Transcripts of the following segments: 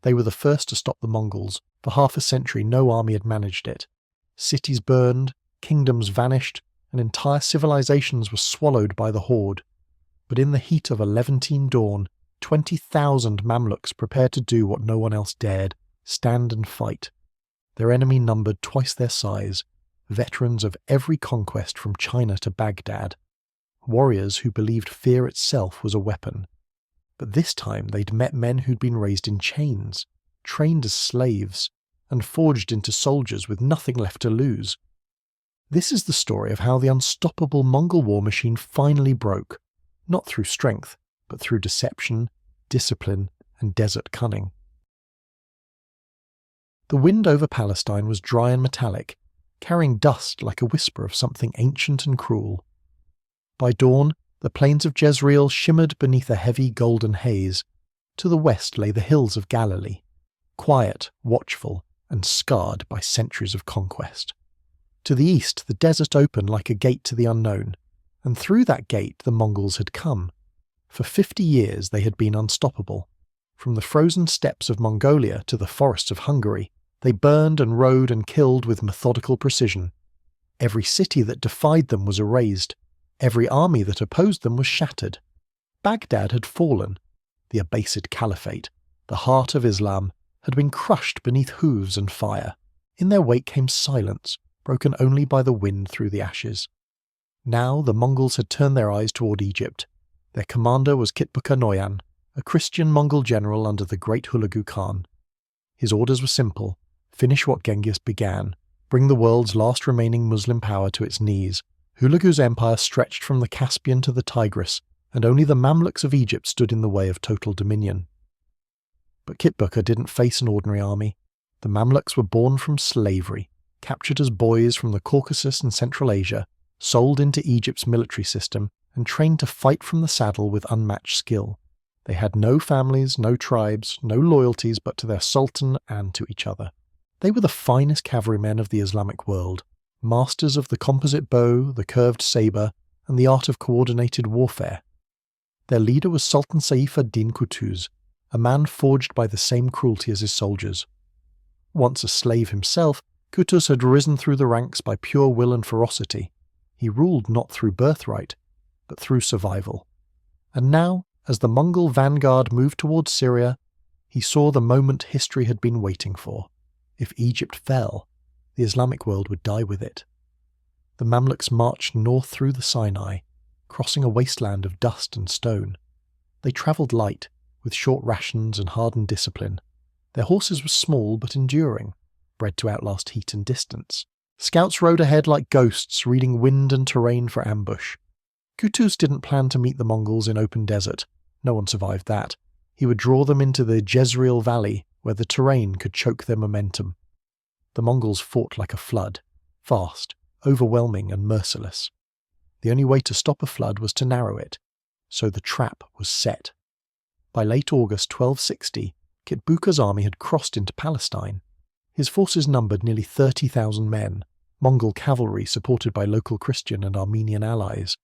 They were the first to stop the Mongols. For half a century no army had managed it. Cities burned, kingdoms vanished, and entire civilizations were swallowed by the horde. But in the heat of a Levantine dawn, 20,000 Mamluks prepared to do what no one else dared, stand and fight. Their enemy numbered twice their size, veterans of every conquest from China to Baghdad, warriors who believed fear itself was a weapon. But this time they'd met men who'd been raised in chains, trained as slaves, and forged into soldiers with nothing left to lose. This is the story of how the unstoppable Mongol war machine finally broke, not through strength, but through deception, discipline, and desert cunning. The wind over Palestine was dry and metallic, carrying dust like a whisper of something ancient and cruel. By dawn, the plains of Jezreel shimmered beneath a heavy golden haze. To the west lay the hills of Galilee, quiet, watchful, and scarred by centuries of conquest. To the east, the desert opened like a gate to the unknown, and through that gate the Mongols had come. For 50 years they had been unstoppable. From the frozen steppes of Mongolia to the forests of Hungary, they burned and rode and killed with methodical precision. Every city that defied them was erased. Every army that opposed them was shattered. Baghdad had fallen. The Abbasid Caliphate, the heart of Islam, had been crushed beneath hooves and fire. In their wake came silence, broken only by the wind through the ashes. Now the Mongols had turned their eyes toward Egypt. Their commander was Kitbuka Noyan, a Christian Mongol general under the great Hulagu Khan. His orders were simple: finish what Genghis began, bring the world's last remaining Muslim power to its knees. Hulagu's empire stretched from the Caspian to the Tigris, and only the Mamluks of Egypt stood in the way of total dominion. But Kitbuka didn't face an ordinary army. The Mamluks were born from slavery, captured as boys from the Caucasus and Central Asia, sold into Egypt's military system, and trained to fight from the saddle with unmatched skill. They had no families, no tribes, no loyalties but to their sultan and to each other. They were the finest cavalrymen of the Islamic world, masters of the composite bow, the curved sabre, and the art of coordinated warfare. Their leader was Sultan Saif ad-Din Qutuz, a man forged by the same cruelty as his soldiers. Once a slave himself, Qutuz had risen through the ranks by pure will and ferocity. He ruled not through birthright, but through survival. And now, as the Mongol vanguard moved towards Syria, he saw the moment history had been waiting for. If Egypt fell, the Islamic world would die with it. The Mamluks marched north through the Sinai, crossing a wasteland of dust and stone. They travelled light, with short rations and hardened discipline. Their horses were small but enduring, bred to outlast heat and distance. Scouts rode ahead like ghosts, reading wind and terrain for ambush. Qutuz didn't plan to meet the Mongols in open desert. No one survived that. He would draw them into the Jezreel Valley, where the terrain could choke their momentum. The Mongols fought like a flood, fast, overwhelming and merciless. The only way to stop a flood was to narrow it, so the trap was set. By late August 1260, Kitbuka's army had crossed into Palestine. His forces numbered nearly 30,000 men, Mongol cavalry supported by local Christian and Armenian allies.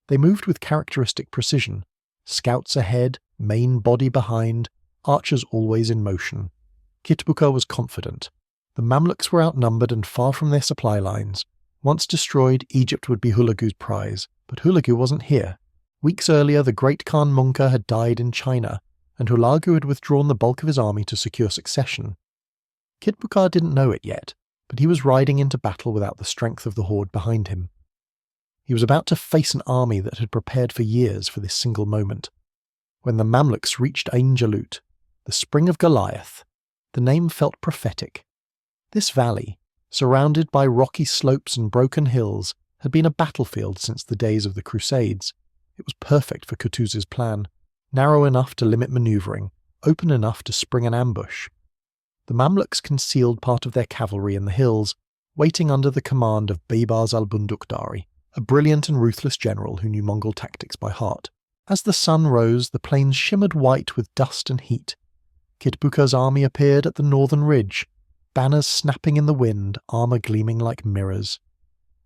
They moved with characteristic precision, scouts ahead, main body behind, archers always in motion. Kitbuka was confident. The Mamluks were outnumbered and far from their supply lines. Once destroyed, Egypt would be Hulagu's prize, but Hulagu wasn't here. Weeks earlier, the great Khan Munka had died in China, and Hulagu had withdrawn the bulk of his army to secure succession. Kitbuka didn't know it yet, but he was riding into battle without the strength of the horde behind him. He was about to face an army that had prepared for years for this single moment. When the Mamluks reached Ain Jalut, the spring of Goliath, the name felt prophetic. This valley, surrounded by rocky slopes and broken hills, had been a battlefield since the days of the Crusades. It was perfect for Qutuz's plan, narrow enough to limit manoeuvring, open enough to spring an ambush. The Mamluks concealed part of their cavalry in the hills, waiting under the command of Baybars al-Bundukdari, a brilliant and ruthless general who knew Mongol tactics by heart. As the sun rose, the plains shimmered white with dust and heat. Kitbuka's army appeared at the northern ridge, banners snapping in the wind, armour gleaming like mirrors.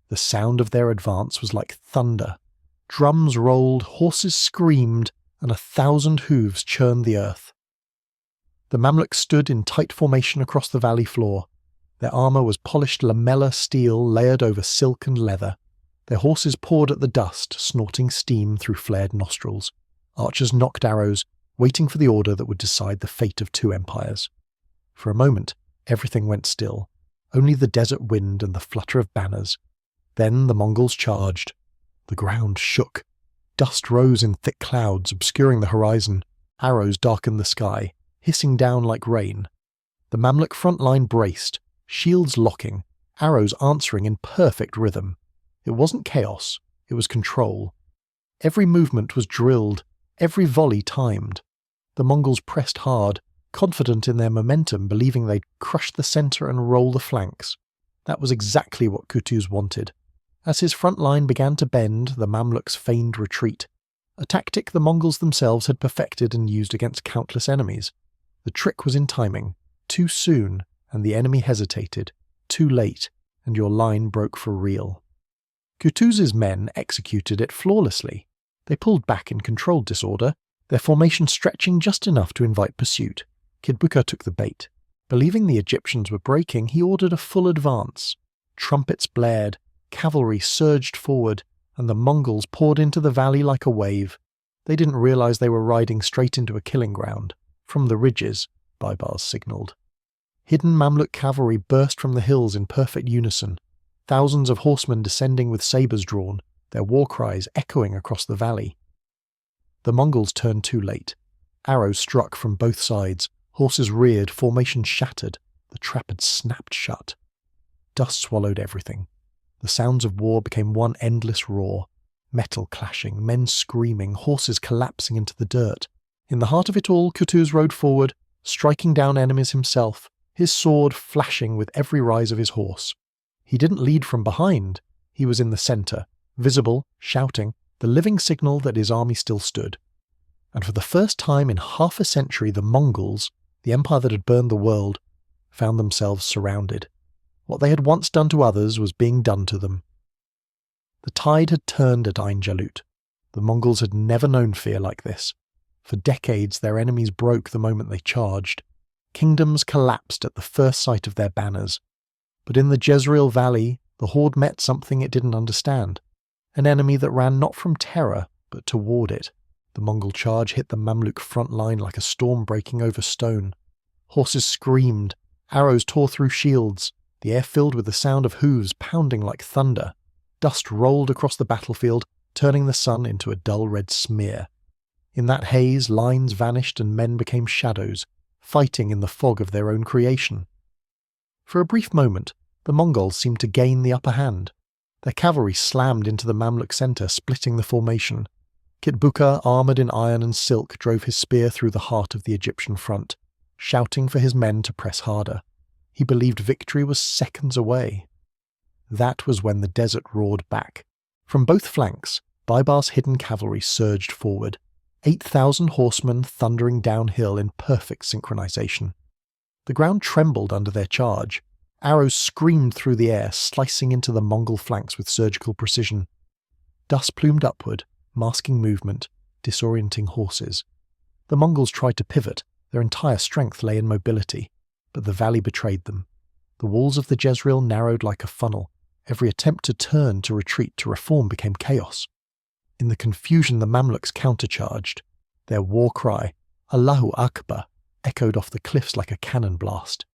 The sound of their advance was like thunder. Drums rolled, horses screamed, and 1,000 hooves churned the earth. The Mamluks stood in tight formation across the valley floor. Their armour was polished lamella steel layered over silk and leather. Their horses pawed at the dust, snorting steam through flared nostrils. Archers nocked arrows, waiting for the order that would decide the fate of two empires. For a moment, everything went still, only the desert wind and the flutter of banners. Then the Mongols charged. The ground shook. Dust rose in thick clouds, obscuring the horizon. Arrows darkened the sky, hissing down like rain. The Mamluk front line braced, shields locking, arrows answering in perfect rhythm. It wasn't chaos, it was control. Every movement was drilled, every volley timed. The Mongols pressed hard, confident in their momentum, believing they'd crush the centre and roll the flanks. That was exactly what Kutuz wanted. As his front line began to bend, the Mamluks feigned retreat, a tactic the Mongols themselves had perfected and used against countless enemies. The trick was in timing. Too soon, and the enemy hesitated. Too late, and your line broke for real. Kutuz's men executed it flawlessly. They pulled back in controlled disorder, their formation stretching just enough to invite pursuit. Kidbuka took the bait. Believing the Egyptians were breaking, he ordered a full advance. Trumpets blared, cavalry surged forward, and the Mongols poured into the valley like a wave. They didn't realize they were riding straight into a killing ground. From the ridges, Baibars signaled. Hidden Mamluk cavalry burst from the hills in perfect unison, thousands of horsemen descending with sabres drawn, their war cries echoing across the valley. The Mongols turned too late. Arrows struck from both sides, horses reared, formation shattered, the trap had snapped shut. Dust swallowed everything. The sounds of war became one endless roar, metal clashing, men screaming, horses collapsing into the dirt. In the heart of it all, Kutuz rode forward, striking down enemies himself, his sword flashing with every rise of his horse. He didn't lead from behind. He was in the centre, visible, shouting, the living signal that his army still stood. And for the first time in half a century, the Mongols, the empire that had burned the world, found themselves surrounded. What they had once done to others was being done to them. The tide had turned at Ain Jalut. The Mongols had never known fear like this. For decades their enemies broke the moment they charged. Kingdoms collapsed at the first sight of their banners. But in the Jezreel Valley, the horde met something it didn't understand. An enemy that ran not from terror, but toward it. The Mongol charge hit the Mamluk front line like a storm breaking over stone. Horses screamed, arrows tore through shields, the air filled with the sound of hooves pounding like thunder. Dust rolled across the battlefield, turning the sun into a dull red smear. In that haze, lines vanished and men became shadows, fighting in the fog of their own creation. For a brief moment, the Mongols seemed to gain the upper hand. Their cavalry slammed into the Mamluk centre, splitting the formation. Kitbuka, armoured in iron and silk, drove his spear through the heart of the Egyptian front, shouting for his men to press harder. He believed victory was seconds away. That was when the desert roared back. From both flanks, Baibars' hidden cavalry surged forward, 8,000 horsemen thundering downhill in perfect synchronization. The ground trembled under their charge. Arrows screamed through the air, slicing into the Mongol flanks with surgical precision. Dust plumed upward, masking movement, disorienting horses. The Mongols tried to pivot, their entire strength lay in mobility, but the valley betrayed them. The walls of the Jezreel narrowed like a funnel. Every attempt to turn, to retreat, to reform became chaos. In the confusion, the Mamluks countercharged. Their war cry, Allahu Akbar, echoed off the cliffs like a cannon blast.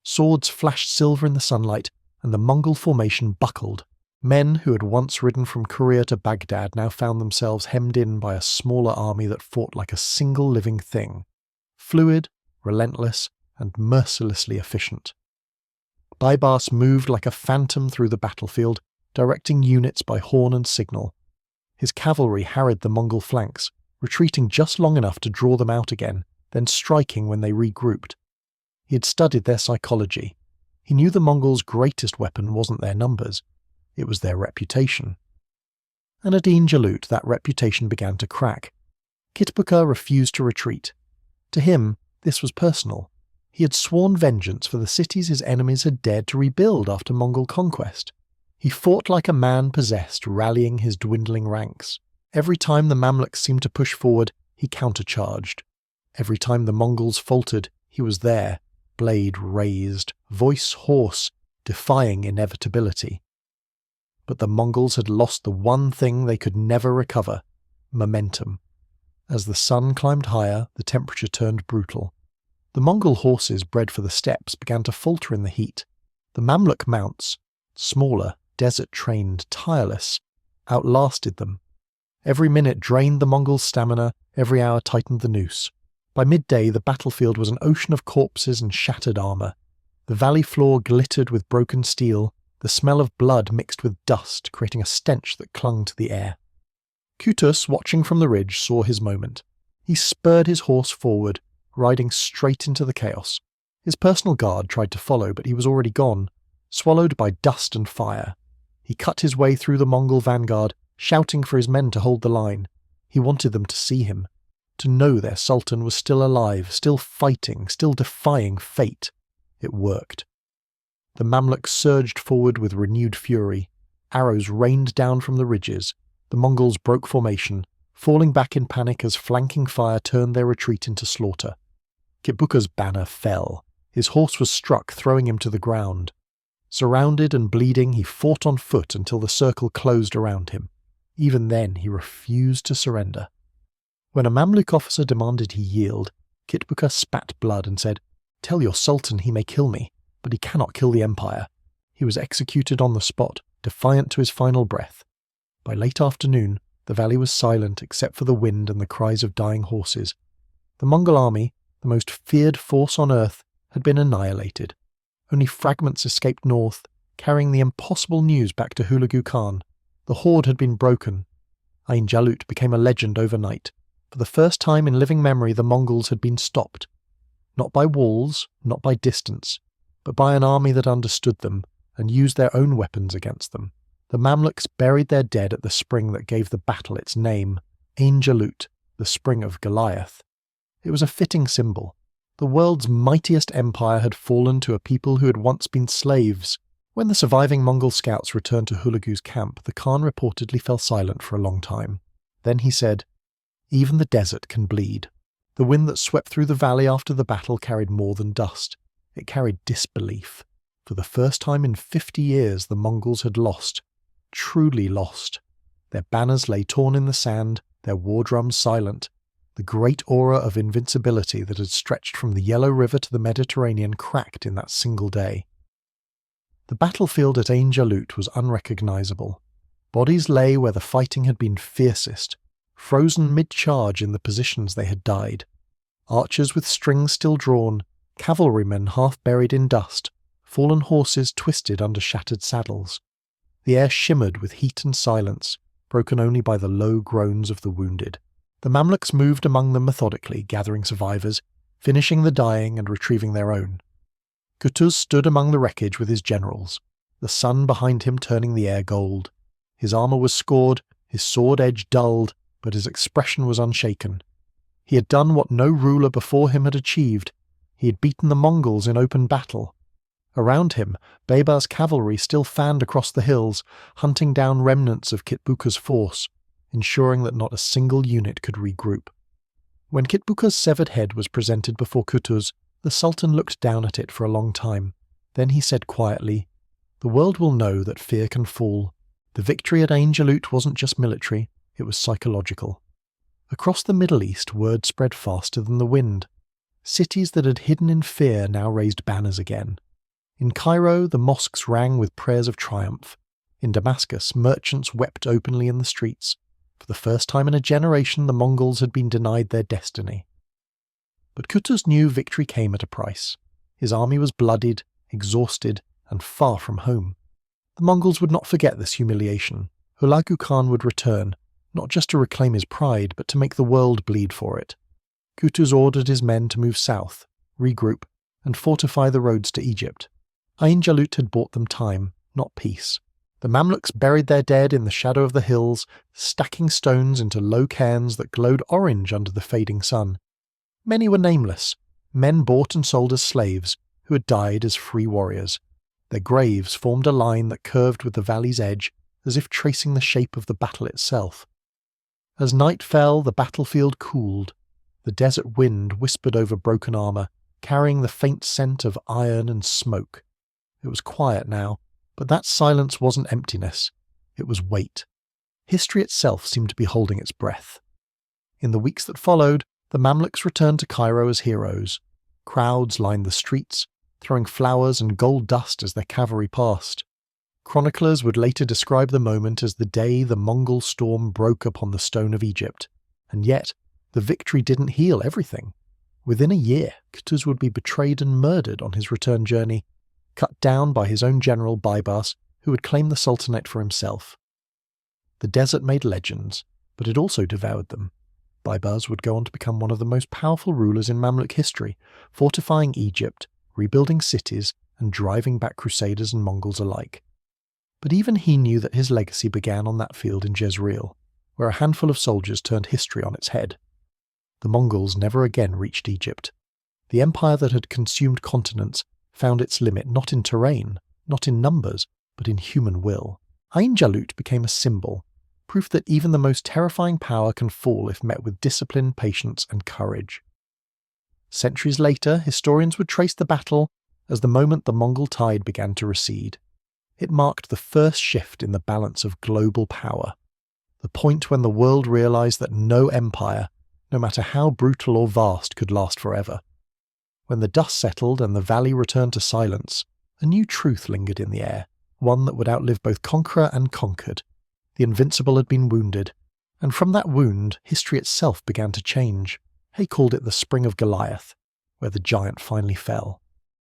Swords flashed silver in the sunlight, and the Mongol formation buckled. Men who had once ridden from Korea to Baghdad now found themselves hemmed in by a smaller army that fought like a single living thing. Fluid, relentless, and mercilessly efficient. Baibars moved like a phantom through the battlefield, directing units by horn and signal. His cavalry harried the Mongol flanks, retreating just long enough to draw them out again, then striking when they regrouped. He had studied their psychology. He knew the Mongols' greatest weapon wasn't their numbers, it was their reputation. And at Ain Jalut that reputation began to crack. Kitbuka refused to retreat. To him, this was personal. He had sworn vengeance for the cities his enemies had dared to rebuild after Mongol conquest. He fought like a man possessed, rallying his dwindling ranks. Every time the Mamluks seemed to push forward, he countercharged. Every time the Mongols faltered, He was there, blade raised, voice hoarse, defying inevitability. But the Mongols had lost the one thing they could never recover: momentum. As the sun climbed higher, the temperature turned brutal. The Mongol horses bred for the steppes began to falter in the heat. The Mamluk mounts, smaller, desert-trained, tireless, outlasted them. Every minute drained the Mongols' stamina, every hour tightened the noose. By midday, the battlefield was an ocean of corpses and shattered armour. The valley floor glittered with broken steel, the smell of blood mixed with dust, creating a stench that clung to the air. Kutus, watching from the ridge, saw his moment. He spurred his horse forward, riding straight into the chaos. His personal guard tried to follow, but he was already gone, swallowed by dust and fire. He cut his way through the Mongol vanguard, shouting for his men to hold the line. He wanted them to see him, to know their sultan was still alive, still fighting, still defying fate. It worked. The Mamluks surged forward with renewed fury. Arrows rained down from the ridges. The Mongols broke formation, falling back in panic as flanking fire turned their retreat into slaughter. Kitbuka's banner fell. His horse was struck, throwing him to the ground. Surrounded and bleeding, he fought on foot until the circle closed around him. Even then, he refused to surrender. When a Mamluk officer demanded he yield, Kitbuka spat blood and said, "Tell your sultan he may kill me, but he cannot kill the empire." He was executed on the spot, defiant to his final breath. By late afternoon, the valley was silent except for the wind and the cries of dying horses. The Mongol army, the most feared force on earth, had been annihilated. Only fragments escaped north, carrying the impossible news back to Hulagu Khan. The horde had been broken. Ain Jalut became a legend overnight. For the first time in living memory, the Mongols had been stopped. Not by walls, not by distance, but by an army that understood them and used their own weapons against them. The Mamluks buried their dead at the spring that gave the battle its name, Ain Jalut, the spring of Goliath. It was a fitting symbol. The world's mightiest empire had fallen to a people who had once been slaves. When the surviving Mongol scouts returned to Hulagu's camp, the Khan reportedly fell silent for a long time. Then he said, "Even the desert can bleed." The wind that swept through the valley after the battle carried more than dust. It carried disbelief. For the first time in 50 years, the Mongols had lost. Truly lost. Their banners lay torn in the sand, their war drums silent. The great aura of invincibility that had stretched from the Yellow River to the Mediterranean cracked in that single day. The battlefield at Ain Jalut was unrecognizable. Bodies lay where the fighting had been fiercest, frozen mid-charge in the positions they had died. Archers with strings still drawn, cavalrymen half buried in dust, fallen horses twisted under shattered saddles. The air shimmered with heat and silence, broken only by the low groans of the wounded. The Mamluks moved among them methodically, gathering survivors, finishing the dying and retrieving their own. Kutuz stood among the wreckage with his generals, the sun behind him turning the air gold. His armour was scored, his sword edge dulled, but his expression was unshaken. He had done what no ruler before him had achieved. He had beaten the Mongols in open battle. Around him, Beba's cavalry still fanned across the hills, hunting down remnants of Kitbuka's force, ensuring that not a single unit could regroup. When Kitbuka's severed head was presented before Kutuz, the Sultan looked down at it for a long time. Then he said quietly, "The world will know that fear can fall. The victory at Ain Jalut wasn't just military, it was psychological." Across the Middle East, word spread faster than the wind. Cities that had hidden in fear now raised banners again. In Cairo, the mosques rang with prayers of triumph. In Damascus, merchants wept openly in the streets. For the first time in a generation, the Mongols had been denied their destiny. But Kutuz knew victory came at a price. His army was bloodied, exhausted, and far from home. The Mongols would not forget this humiliation. Hulagu Khan would return, not just to reclaim his pride, but to make the world bleed for it. Kutuz ordered his men to move south, regroup, and fortify the roads to Egypt. Ain Jalut had bought them time, not peace. The Mamluks buried their dead in the shadow of the hills, stacking stones into low cairns that glowed orange under the fading sun. Many were nameless, men bought and sold as slaves, who had died as free warriors. Their graves formed a line that curved with the valley's edge, as if tracing the shape of the battle itself. As night fell, the battlefield cooled. The desert wind whispered over broken armour, carrying the faint scent of iron and smoke. It was quiet now, but that silence wasn't emptiness. It was weight. History itself seemed to be holding its breath. In the weeks that followed, the Mamluks returned to Cairo as heroes. Crowds lined the streets, throwing flowers and gold dust as their cavalry passed. Chroniclers would later describe the moment as the day the Mongol storm broke upon the stone of Egypt. And yet, the victory didn't heal everything. Within a year, Qutuz would be betrayed and murdered on his return journey, cut down by his own general Baybars, who would claim the Sultanate for himself. The desert made legends, but it also devoured them. Baybars would go on to become one of the most powerful rulers in Mamluk history, fortifying Egypt, rebuilding cities, and driving back Crusaders and Mongols alike. But even he knew that his legacy began on that field in Jezreel, where a handful of soldiers turned history on its head. The Mongols never again reached Egypt. The empire that had consumed continents found its limit not in terrain, not in numbers, but in human will. Ain Jalut became a symbol, proof that even the most terrifying power can fall if met with discipline, patience, and courage. Centuries later, historians would trace the battle as the moment the Mongol tide began to recede. It marked the first shift in the balance of global power, the point when the world realized that no empire, no matter how brutal or vast, could last forever. When the dust settled and the valley returned to silence, a new truth lingered in the air, one that would outlive both conqueror and conquered. The invincible had been wounded, and from that wound, history itself began to change. Hay called it the Spring of Goliath, where the giant finally fell.